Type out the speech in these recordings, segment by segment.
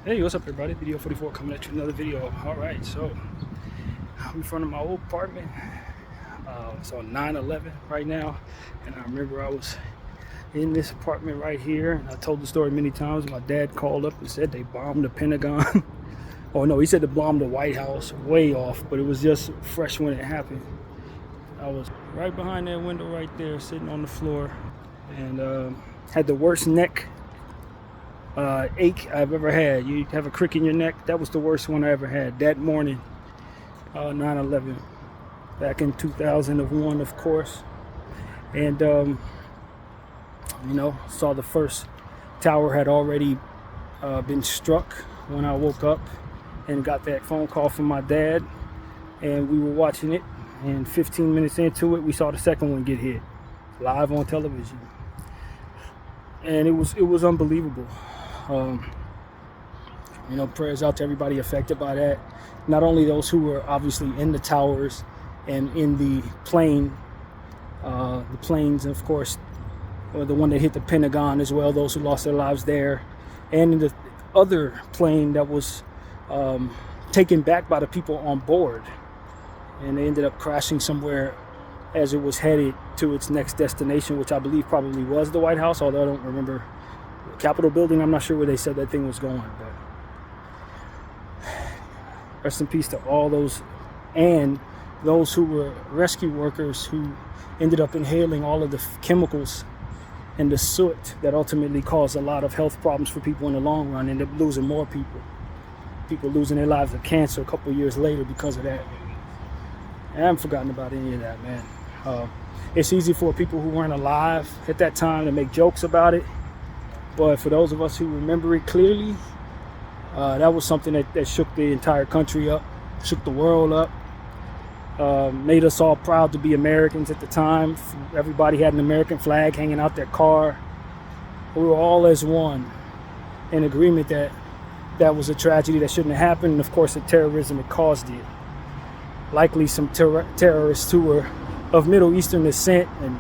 Hey, what's up everybody? Video 44 coming at you another video. Alright, so I'm in front of my old apartment. It's on 9/11 right now. And I remember I was in this apartment right here. And I told the story many times. My dad called up and said they bombed the Pentagon. Oh no, he said they bombed the White House. Way off, but it was just fresh when it happened. I was right behind that window right there, sitting on the floor. And had the worst neck ache I've ever had. You have a crick in your neck. That was the worst one I ever had that morning, 9/11, back in 2001, of course. And saw the first tower had already been struck when I woke up and got that phone call from my dad, and we were watching it, and 15 minutes into it we saw the second one get hit live on television, and it was unbelievable. Prayers out to everybody affected by that. Not only those who were obviously in the towers and in the planes, of course, or the one that hit the Pentagon as well, those who lost their lives there, and in the other plane that was taken back by the people on board, and they ended up crashing somewhere as it was headed to its next destination, which I believe probably was the White House, although I don't remember. Capitol building, I'm not sure where they said that thing was going, but rest in peace to all those, and those who were rescue workers who ended up inhaling all of the chemicals and the soot that ultimately caused a lot of health problems for people in the long run, and ended up losing more people losing their lives of cancer a couple years later because of that. And I haven't forgotten about any of that, man. It's easy for people who weren't alive at that time to make jokes about it. But for those of us who remember it clearly, that was something that shook the entire country up, shook the world up, made us all proud to be Americans at the time. Everybody had an American flag hanging out their car. We were all as one in agreement that that was a tragedy that shouldn't have happened, and of course the terrorism that caused it. Likely some terrorists who were of Middle Eastern descent, and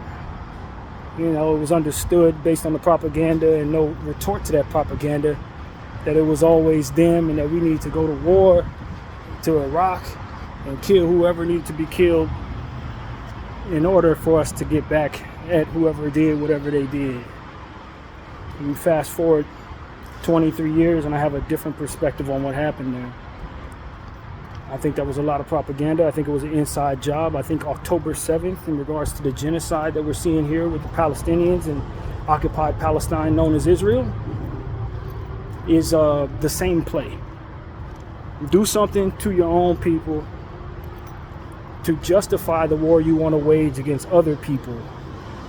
it was understood based on the propaganda and no retort to that propaganda that it was always them, and that we need to go to war to Iraq and kill whoever needed to be killed in order for us to get back at whoever did whatever they did. And we fast forward 23 years and I have a different perspective on what happened there. I think that was a lot of propaganda. I think it was an inside job. I think October 7th, in regards to the genocide that we're seeing here with the Palestinians and occupied Palestine known as Israel, is the same play. Do something to your own people to justify the war you want to wage against other people,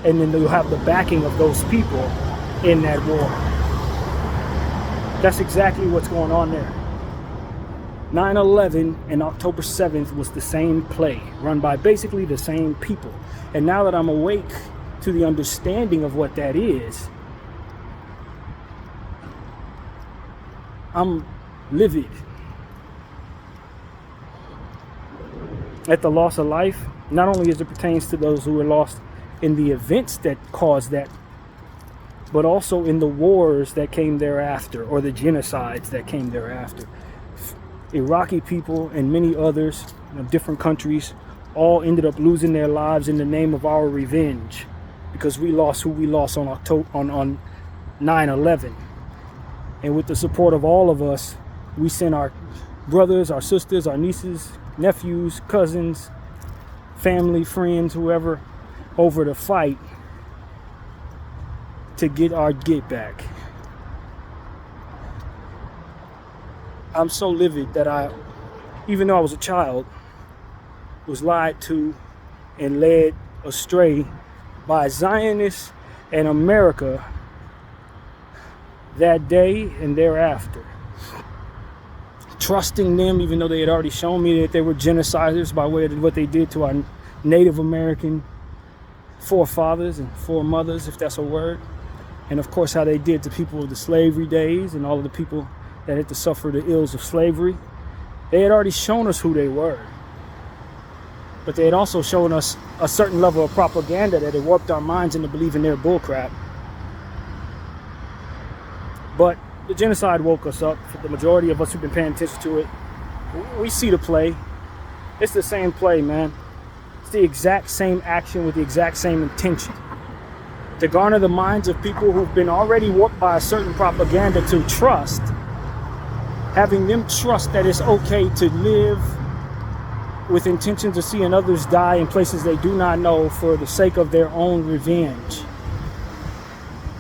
and then you'll have the backing of those people in that war. That's exactly what's going on there. 9/11 and October 7th was the same play, run by basically the same people. And now that I'm awake to the understanding of what that is, I'm livid at the loss of life, not only as it pertains to those who were lost in the events that caused that, but also in the wars that came thereafter, or the genocides that came thereafter. Iraqi people and many others of different countries all ended up losing their lives in the name of our revenge, because we lost who we lost on 9/11. And with the support of all of us, we sent our brothers, our sisters, our nieces, nephews, cousins, family, friends, whoever, over to fight to get our get back. I'm so livid that I, even though I was a child, was lied to and led astray by Zionists and America that day and thereafter. Trusting them, even though they had already shown me that they were genociders by way of what they did to our Native American forefathers and foremothers, if that's a word. And of course how they did to people of the slavery days and all of the people that had to suffer the ills of slavery. They had already shown us who they were. But they had also shown us a certain level of propaganda that had warped our minds into believing their bullcrap. But the genocide woke us up. For the majority of us who've been paying attention to it, we see the play. It's the same play, man. It's the exact same action with the exact same intention. To garner the minds of people who've been already warped by a certain propaganda to trust, having them trust that it's okay to live with intentions of seeing others die in places they do not know for the sake of their own revenge.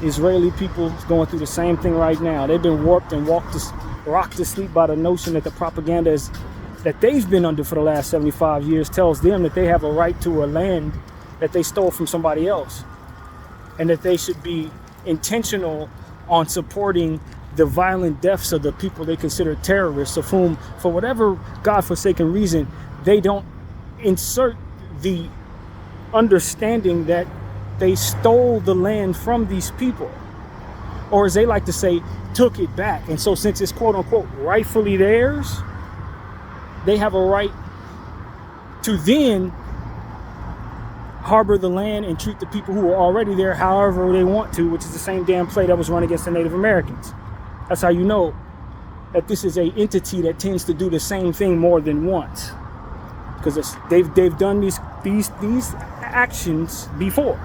Israeli people going through the same thing right now. They've been warped and rocked to sleep by the notion that the propaganda is that they've been under for the last 75 years tells them that they have a right to a land that they stole from somebody else, and that they should be intentional on supporting the violent deaths of the people they consider terrorists, of whom, for whatever godforsaken reason, they don't insert the understanding that they stole the land from these people, or as they like to say, took it back. And so since it's quote unquote rightfully theirs, they have a right to then harbor the land and treat the people who are already there however they want to, which is the same damn play that was run against the Native Americans. That's how you know that this is a entity that tends to do the same thing more than once, because they've done these actions before.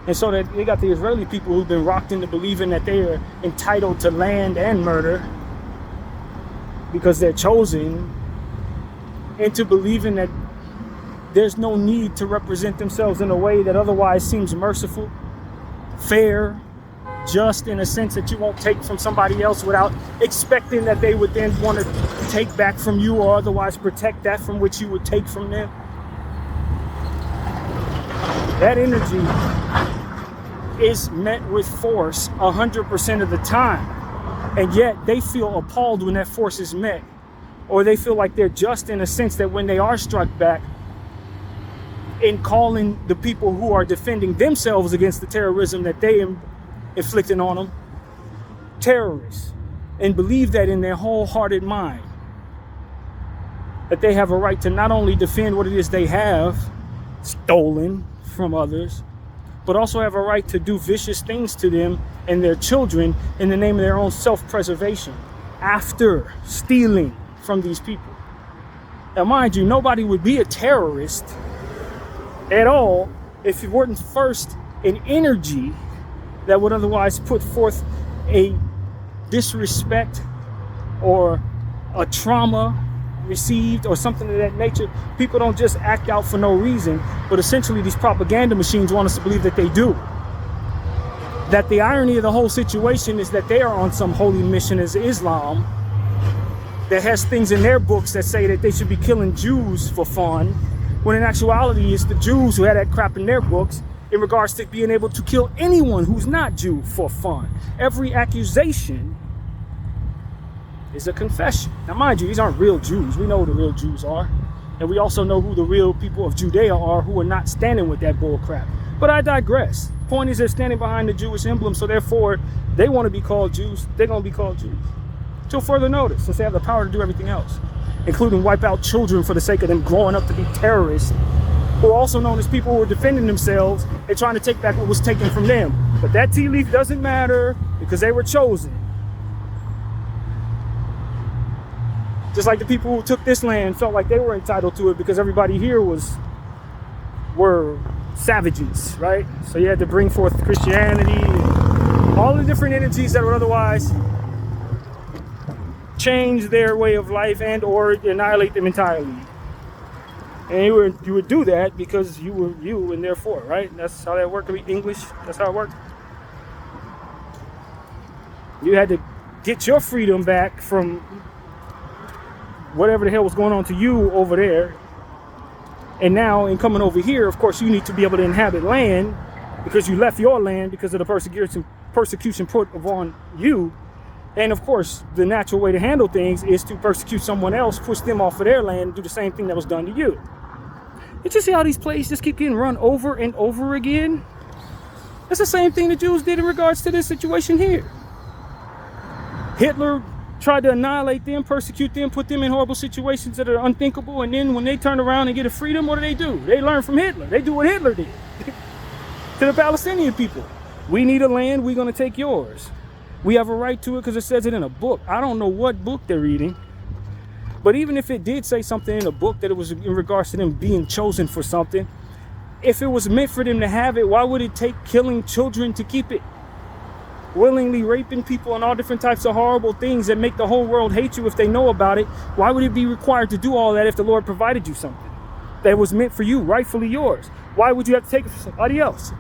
And so that they got the Israeli people who've been rocked into believing that they are entitled to land and murder because they're chosen, into believing that there's no need to represent themselves in a way that otherwise seems merciful, fair, just, in a sense that you won't take from somebody else without expecting that they would then want to take back from you or otherwise protect that from which you would take from them. That energy is met with force 100% of the time, and yet they feel appalled when that force is met, or they feel like they're just, in a sense that when they are struck back, in calling the people who are defending themselves against the terrorism that they inflicting on them terrorists, and believe that in their wholehearted mind that they have a right to not only defend what it is they have stolen from others, but also have a right to do vicious things to them and their children in the name of their own self-preservation after stealing from these people. Now, mind you, nobody would be a terrorist at all if it weren't first an energy that would otherwise put forth a disrespect or a trauma received or something of that nature. People don't just act out for no reason, but essentially these propaganda machines want us to believe that they do. That the irony of the whole situation is that they are on some holy mission as Islam that has things in their books that say that they should be killing Jews for fun, when in actuality it's the Jews who had that crap in their books in regards to being able to kill anyone who's not Jew for fun. Every accusation is a confession. Now, mind you, these aren't real Jews. We know who the real Jews are. And we also know who the real people of Judea are, who are not standing with that bull crap. But I digress. Point is, they're standing behind the Jewish emblem, so therefore they want to be called Jews. They're going to be called Jews till further notice, since they have the power to do everything else, including wipe out children for the sake of them growing up to be terrorists, who are also known as people who are defending themselves and trying to take back what was taken from them. But that tea leaf doesn't matter because they were chosen. Just like the people who took this land felt like they were entitled to it because everybody here were savages, right? So you had to bring forth Christianity and all the different energies that would otherwise change their way of life and or annihilate them entirely. And you would do that because you were you, and therefore, right? That's how that worked. English, that's how it worked. You had to get your freedom back from whatever the hell was going on to you over there. And now, in coming over here, of course, you need to be able to inhabit land because you left your land because of the persecution put upon you. And of course, the natural way to handle things is to persecute someone else, push them off of their land, and do the same thing that was done to you. You just see how these plays just keep getting run over and over again? That's the same thing the Jews did in regards to this situation here. Hitler tried to annihilate them, persecute them, put them in horrible situations that are unthinkable, and then when they turn around and get a freedom, what do? They learn from Hitler. They do what Hitler did to the Palestinian people. We need a land, we're going to take yours. We have a right to it because it says it in a book. I don't know what book they're reading. But even if it did say something in a book that it was in regards to them being chosen for something, if it was meant for them to have it, why would it take killing children to keep it? Willingly raping people and all different types of horrible things that make the whole world hate you if they know about it. Why would it be required to do all that if the Lord provided you something that was meant for you, rightfully yours? Why would you have to take it from somebody else?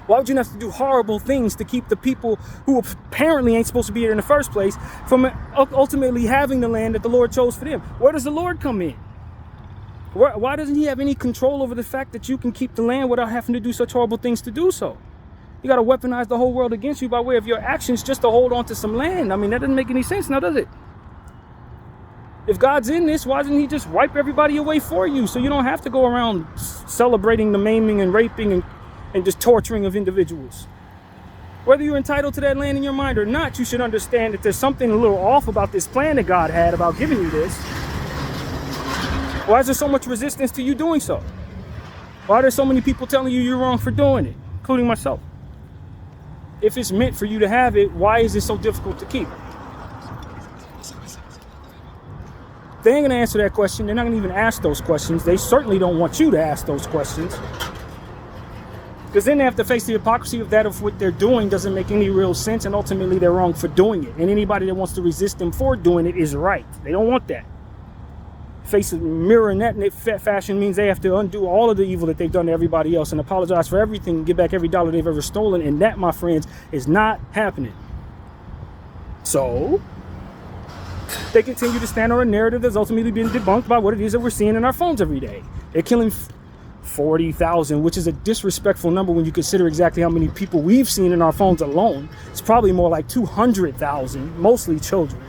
Why would you have to do horrible things to keep the people who apparently ain't supposed to be here in the first place from ultimately having the land that the Lord chose for them? Where does the Lord come in? Why doesn't he have any control over the fact that you can keep the land without having to do such horrible things to do so? You got to weaponize the whole world against you by way of your actions just to hold on to some land. I mean, that doesn't make any sense now, does it? If God's in this, why doesn't he just wipe everybody away for you so you don't have to go around celebrating the maiming and raping and just torturing of individuals? Whether you're entitled to that land in your mind or not, you should understand that there's something a little off about this plan that God had about giving you this. Why is there so much resistance to you doing so? Why are there so many people telling you you're wrong for doing it, including myself? If it's meant for you to have it, why is it so difficult to keep? They ain't gonna answer that question. They're not gonna even ask those questions. They certainly don't want you to ask those questions. Because then they have to face the hypocrisy of that of what they're doing doesn't make any real sense, and ultimately they're wrong for doing it. And anybody that wants to resist them for doing it is right. They don't want that. Mirroring that in fashion means they have to undo all of the evil that they've done to everybody else and apologize for everything and get back every dollar they've ever stolen. And that, my friends, is not happening. So they continue to stand on a narrative that's ultimately been debunked by what it is that we're seeing in our phones every day. They're killing 40,000, which is a disrespectful number when you consider exactly how many people we've seen in our phones alone. It's probably more like 200,000, mostly children.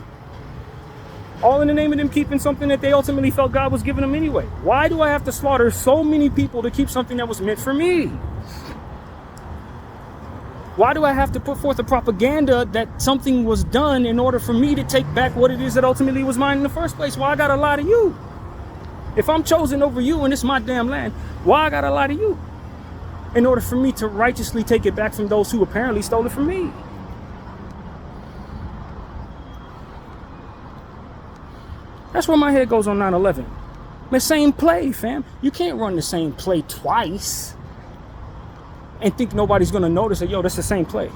All in the name of them keeping something that they ultimately felt God was giving them anyway. Why do I have to slaughter so many people to keep something that was meant for me? Why do I have to put forth a propaganda that something was done in order for me to take back what it is that ultimately was mine in the first place? Why I gotta lie to you? If I'm chosen over you and it's my damn land, why I gotta lie to you? In order for me to righteously take it back from those who apparently stole it from me. That's where my head goes on 9/11. The same play, fam. You can't run the same play twice and think nobody's gonna notice that, yo, that's the same play.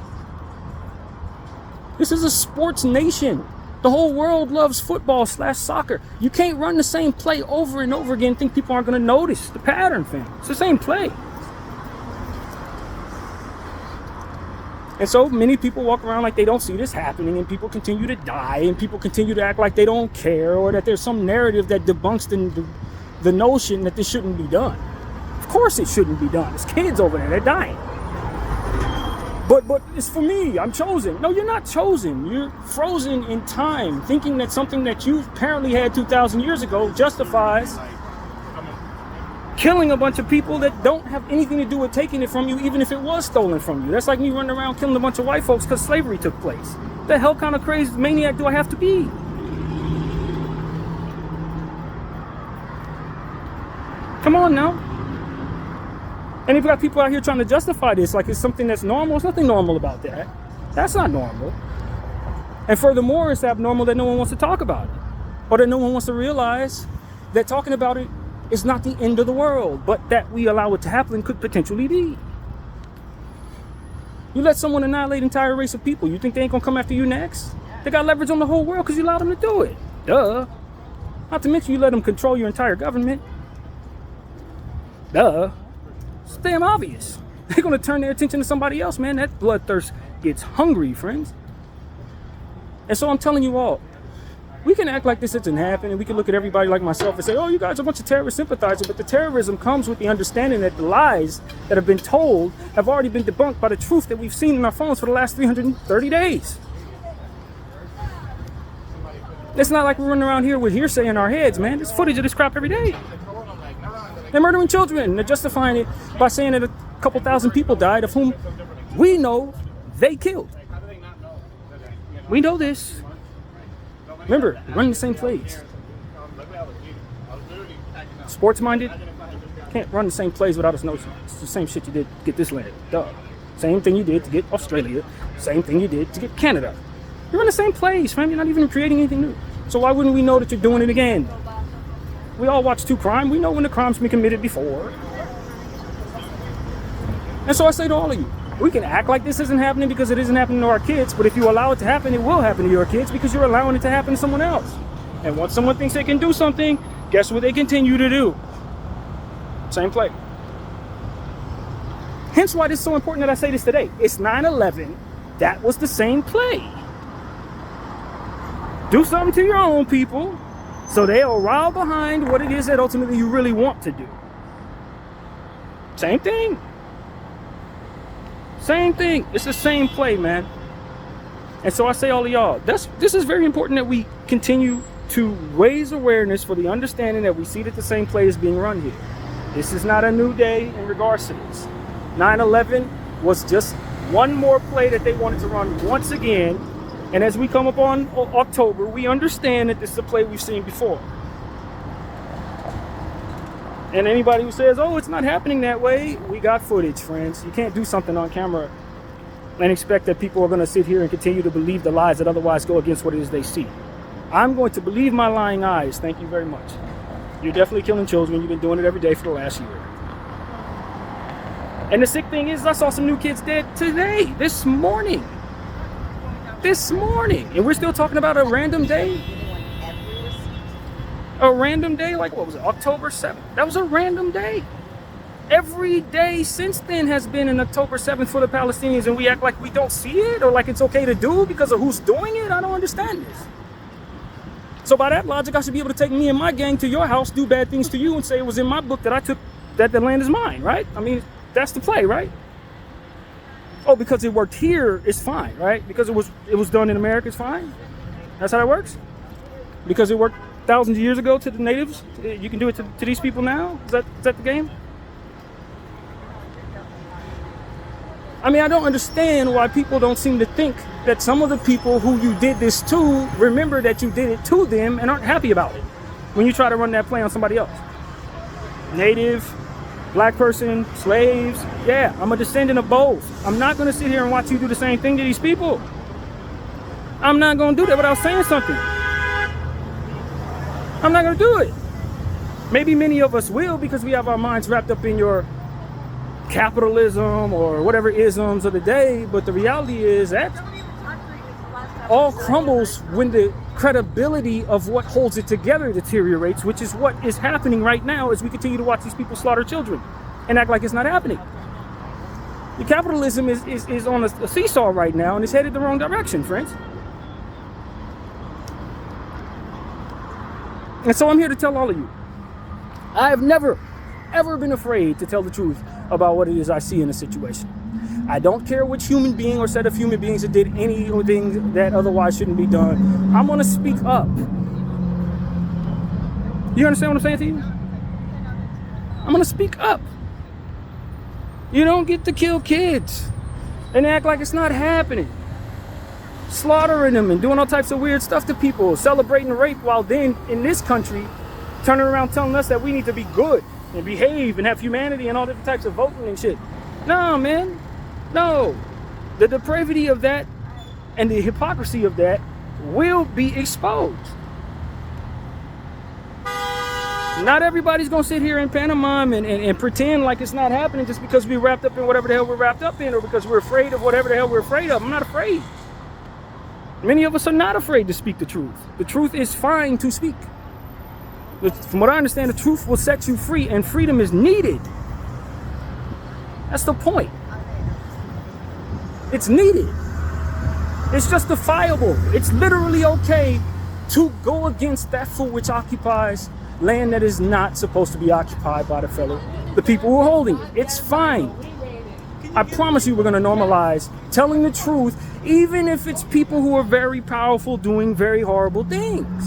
This is a sports nation. The whole world loves football/soccer. You can't run the same play over and over again and think people aren't gonna notice the pattern, fam. It's the same play. And so many people walk around like they don't see this happening, and people continue to die, and people continue to act like they don't care, or that there's some narrative that debunks the notion that this shouldn't be done. Of course it shouldn't be done. There's kids over there, they're dying. But it's for me, I'm chosen. No, you're not chosen. You're frozen in time, thinking that something that you apparently had 2,000 years ago justifies killing a bunch of people that don't have anything to do with taking it from you, even if it was stolen from you. That's like me running around killing a bunch of white folks because slavery took place. The hell kind of crazy maniac do I have to be? Come on now. And you've got people out here trying to justify this like it's something that's normal. There's nothing normal about that. That's not normal. And furthermore, it's abnormal that no one wants to talk about it, or that no one wants to realize that talking about it is not the end of the world, but that we allow it to happen could potentially be. You let someone annihilate an entire race of people, you think they ain't gonna come after you next? They got leverage on the whole world because you allowed them to do it. Duh. Not to mention you let them control your entire government. Duh. It's damn obvious. They're gonna turn their attention to somebody else, man. That bloodthirst gets hungry, friends. And so I'm telling you all, we can act like this isn't happening. We can look at everybody like myself and say, oh, you guys are a bunch of terrorist sympathizers. But the terrorism comes with the understanding that the lies that have been told have already been debunked by the truth that we've seen in our phones for the last 330 days. It's not like we're running around here with hearsay in our heads, man. There's footage of this crap every day. They're murdering children. They're justifying it by saying that a couple thousand people died, of whom we know they killed. We know this. Remember, running the same plays. Sports-minded, can't run the same plays without us noticing. It's the same shit you did to get this land. Duh. Same thing you did to get Australia. Same thing you did to get Canada. You're in the same place, fam. You're not even creating anything new. So why wouldn't we know that you're doing it again? We all watch true crime. We know when the crime's been committed before. And so I say to all of you, we can act like this isn't happening because it isn't happening to our kids, but if you allow it to happen, it will happen to your kids because you're allowing it to happen to someone else. And once someone thinks they can do something, guess what they continue to do? Same play. Hence why it's so important that I say this today. It's 9/11. That was the same play. Do something to your own people so they'll rile behind what it is that ultimately you really want to do. Same thing. Same thing. It's the same play, man. And so I say all of y'all, this is very important that we continue to raise awareness for the understanding that we see that the same play is being run here. This is not a new day in regards to this. 9/11 was just one more play that they wanted to run once again. And as we come up on October, we understand that this is a play we've seen before. And anybody who says, oh, it's not happening that way, we got footage, friends. You can't do something on camera and expect that people are going to sit here and continue to believe the lies that otherwise go against what it is they see. I'm going to believe my lying eyes. Thank you very much. You're definitely killing children. You've been doing it every day for the last year. And the sick thing is, I saw some new kids dead today, this morning. And we're still talking about a random day. A random day, like what was it, October 7th? That was a random day. Every day since then has been an October 7th for the Palestinians, and we act like we don't see it or like it's okay to do because of who's doing it. I don't understand this. So by that logic, I should be able to take me and my gang to your house, do bad things to you, and say it was in my book that I took, that the land is mine, right? I mean, that's the play, right? Oh, because it worked here, it's fine, right? Because it was done in America, it's fine. That's how it works. Because it worked thousands of years ago to the natives, you can do it to these people now? Is that the game? I mean, I don't understand why people don't seem to think that some of the people who you did this to remember that you did it to them and aren't happy about it when you try to run that play on somebody else. Native, black person, slaves, yeah, I'm a descendant of both. I'm not going to sit here and watch you do the same thing to these people. I'm not going to do that without saying something. I'm not going to do it. Maybe many of us will because we have our minds wrapped up in your capitalism or whatever isms of the day, but the reality is that all crumbles when the credibility of what holds it together deteriorates, which is what is happening right now as we continue to watch these people slaughter children and act like it's not happening. The capitalism is on a seesaw right now and it's headed the wrong direction, friends. And so I'm here to tell all of you, I have never, ever been afraid to tell the truth about what it is I see in a situation. I don't care which human being or set of human beings that did anything that otherwise shouldn't be done. I'm going to speak up. You understand what I'm saying to you? I'm going to speak up. You don't get to kill kids and act like it's not happening. Slaughtering them and doing all types of weird stuff to people, celebrating rape while then in this country turning around telling us that we need to be good and behave and have humanity and all different types of voting and shit. No, man. No. The depravity of that and the hypocrisy of that will be exposed. Not everybody's going to sit here in pantomime and pretend like it's not happening just because we're wrapped up in whatever the hell we're wrapped up in or because we're afraid of whatever the hell we're afraid of. I'm not afraid. Many of us are not afraid to speak the truth. The truth is fine to speak. From what I understand, the truth will set you free, and freedom is needed. That's the point. It's needed. It's justifiable. It's literally okay to go against that for which occupies land that is not supposed to be occupied by the people who are holding it. It's fine. I promise you we're going to normalize telling the truth, even if it's people who are very powerful doing very horrible things.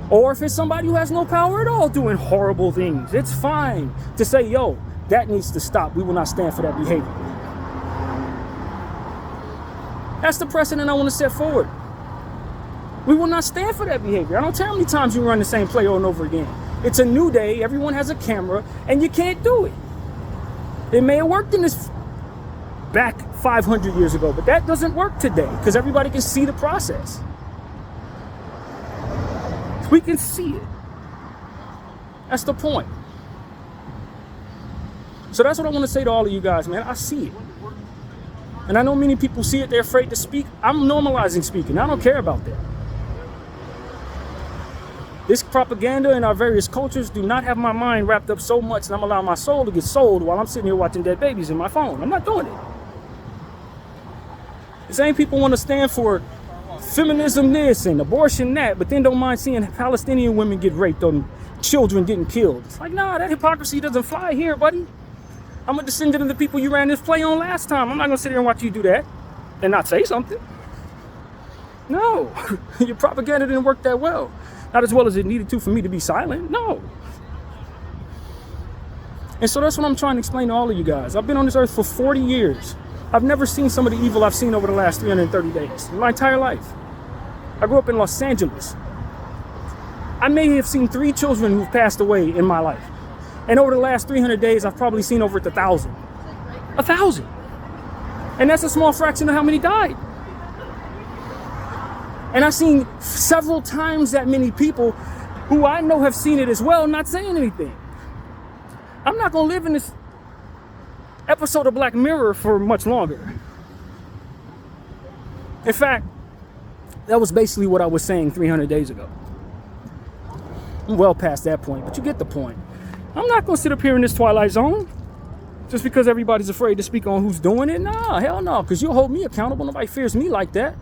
Or if it's somebody who has no power at all doing horrible things. It's fine to say, yo, that needs to stop. We will not stand for that behavior. That's the precedent I want to set forward. We will not stand for that behavior. I don't care how many times you run the same play over and over again. It's a new day. Everyone has a camera, and you can't do it. It may have worked in this back 500 years ago. But that doesn't work today because everybody can see the process. We can see it. That's the point. So that's what I want to say to all of you guys, man. I see it. And I know many people see it. They're afraid to speak. I'm normalizing speaking. I don't care about that. This propaganda in our various cultures do not have my mind wrapped up so much, and I'm allowing my soul to get sold while I'm sitting here watching dead babies in my phone. I'm not doing it. The same people want to stand for feminism this and abortion that, but then don't mind seeing Palestinian women get raped or children getting killed. It's like, nah, that hypocrisy doesn't fly here, buddy. I'm a descendant of the people you ran this play on last time. I'm not going to sit here and watch you do that and not say something. No, your propaganda didn't work that well. Not as well as it needed to for me to be silent. No. And so that's what I'm trying to explain to all of you guys. I've been on this earth for 40 years. I've never seen some of the evil I've seen over the last 330 days in my entire life. I grew up in Los Angeles. I may have seen 3 children who've passed away in my life. And over the last 300 days, I've probably seen over 1,000. 1,000. And that's a small fraction of how many died. And I've seen several times that many people who I know have seen it as well, not saying anything. I'm not going to live in this episode of Black Mirror for much longer. In fact, that was basically what I was saying 300 days ago. I'm well past that point, but you get the point. I'm not going to sit up here in this Twilight Zone just because everybody's afraid to speak on who's doing it. Nah, hell no, because you'll hold me accountable. Nobody fears me like that.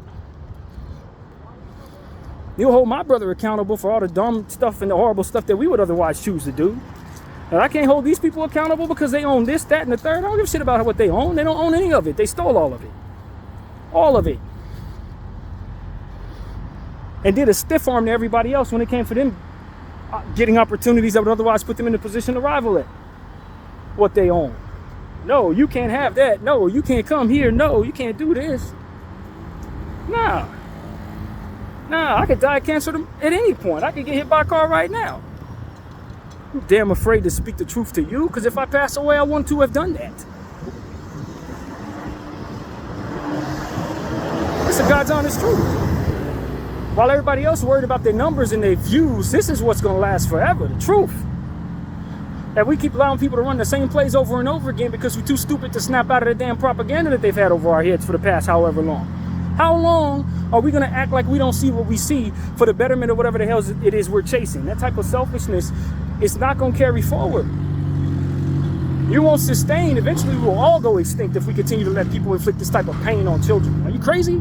You'll hold my brother accountable for all the dumb stuff and the horrible stuff that we would otherwise choose to do. And I can't hold these people accountable because they own this, that, and the third. I don't give a shit about what they own. They don't own any of it. They stole all of it. All of it. And did a stiff arm to everybody else when it came for them getting opportunities that would otherwise put them in a position to rival at what they own. No, you can't have that. No, you can't come here. No, you can't do this. Nah, I could die of cancer at any point. I could get hit by a car right now. I'm damn afraid to speak the truth to you, because if I pass away, I want to have done that. It's the God's honest truth. While everybody else worried about their numbers and their views, this is what's going to last forever, the truth. And we keep allowing people to run the same plays over and over again because we're too stupid to snap out of the damn propaganda that they've had over our heads for the past however long. How long are we going to act like we don't see what we see for the betterment of whatever the hell it is we're chasing? That type of selfishness is not going to carry forward. You won't sustain. Eventually, we will all go extinct if we continue to let people inflict this type of pain on children. Are you crazy?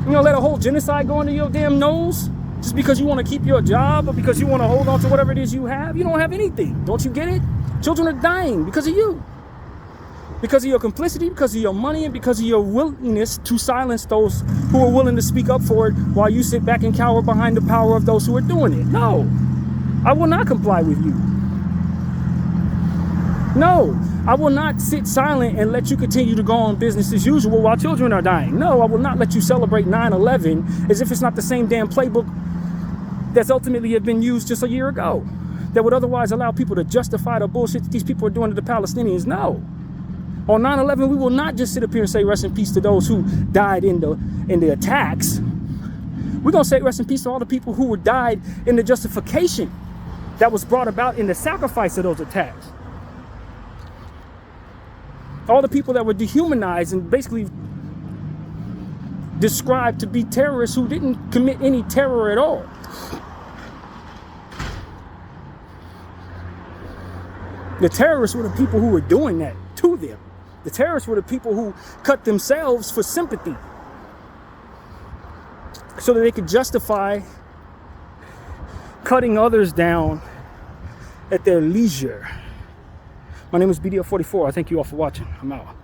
You gonna let a whole genocide go into your damn nose just because you want to keep your job or because you want to hold on to whatever it is you have? You don't have anything. Don't you get it? Children are dying because of you. Because of your complicity, because of your money, and because of your willingness to silence those who are willing to speak up for it while you sit back and cower behind the power of those who are doing it. No, I will not comply with you. No, I will not sit silent and let you continue to go on business as usual while children are dying. No, I will not let you celebrate 9/11 as if it's not the same damn playbook that's ultimately had been used just a year ago that would otherwise allow people to justify the bullshit that these people are doing to the Palestinians. No. On 9/11, we will not just sit up here and say rest in peace to those who died in the attacks. We're going to say rest in peace to all the people who died in the justification that was brought about in the sacrifice of those attacks. All the people that were dehumanized and basically described to be terrorists who didn't commit any terror at all. The terrorists were the people who were doing that to them. The terrorists were the people who cut themselves for sympathy so that they could justify cutting others down at their leisure. My name is BDF44. I thank you all for watching. I'm out.